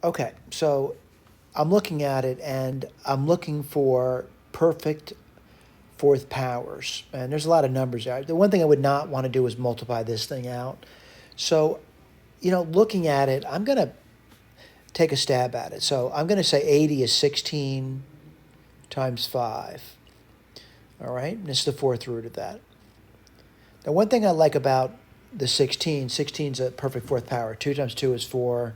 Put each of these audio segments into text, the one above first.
Okay, so I'm looking at it and I'm looking for perfect fourth powers. And there's a lot of numbers there. The one thing I would not want to do is multiply this thing out. So, looking at it, I'm going to take a stab at it. So I'm going to say 80 is 16 times 5. All right, and this is the fourth root of that. Now, one thing I like about the 16, 16 is a perfect fourth power. 2 times 2 is 4,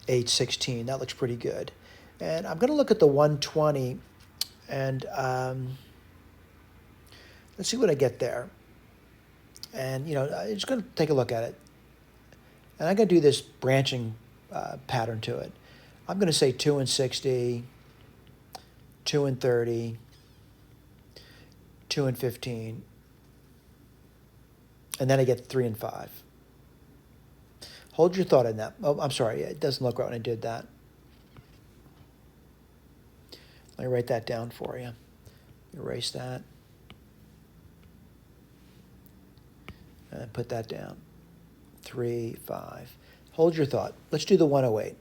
8, 16. That looks pretty good. And I'm going to look at the 120, and let's see what I get there. And, I'm just going to take a look at it. And I'm going to do this branching pattern to it. I'm going to say 2 and 60, 2 and 30, 2 and 15, and then I get 3 and 5. Hold your thought on that. Oh, I'm sorry, it doesn't look right when I did that. Let me write that down for you. Erase that. And put that down. 3, 5. Hold your thought. Let's do the 108.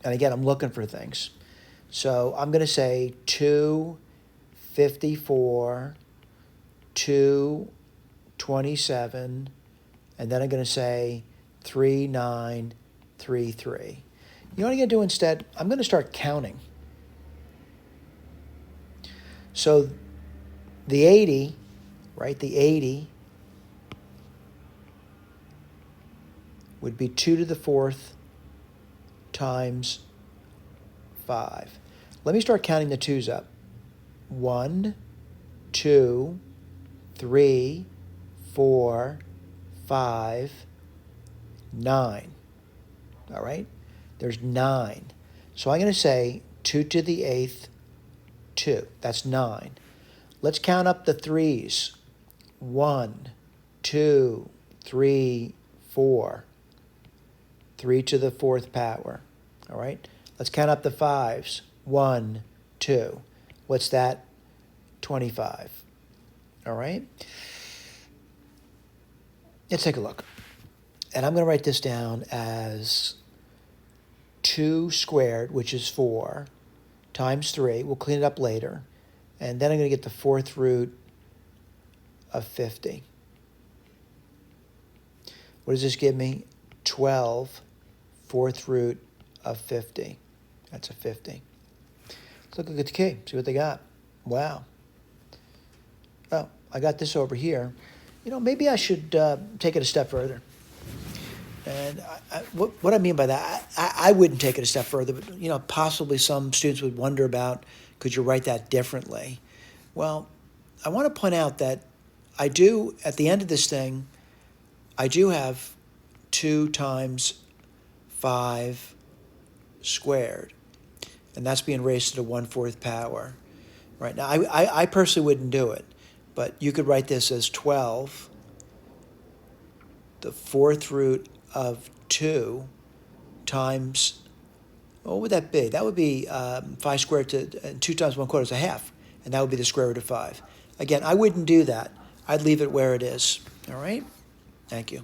And again, I'm looking for things. So I'm going to say 2, 54, 2, 27, and then I'm going to say 3, 9, 3, 3. You know what I'm going to do instead? I'm going to start counting. So the 80, right, the 80 would be 2 to the 4th times 5. Let me start counting the 2's up. 1, 2, 3, 4, 5, 9. All right? There's 9. So I'm going to say 2 to the 8th, 2. That's 9. Let's count up the 3's. 1, 2, 3, 4. 3 to the 4th power. All right? Let's count up the 5's. 1, 2. What's that? 25. All right? Let's take a look. And I'm going to write this down as 2 squared, which is 4, times 3. We'll clean it up later. And then I'm going to get the 4th root of 50. What does this give me? 12, 4th root of 50. That's a 50. Let's look at the key, see what they got. Wow. Oh, I got this over here. Maybe I should take it a step further. And what I mean by that, I wouldn't take it a step further, but, possibly some students would wonder about, could you write that differently? Well, I want to point out that I do, at the end of this thing, I do have 2 times 5 squared. And that's being raised to the 1/4 power. Right now, I personally wouldn't do it, but you could write this as 12, the 4th root of 2 times, what would that be? That would be 5 squared to 2 times 1/4 is a half, and that would be the square root of 5. Again, I wouldn't do that. I'd leave it where it is. All right? Thank you.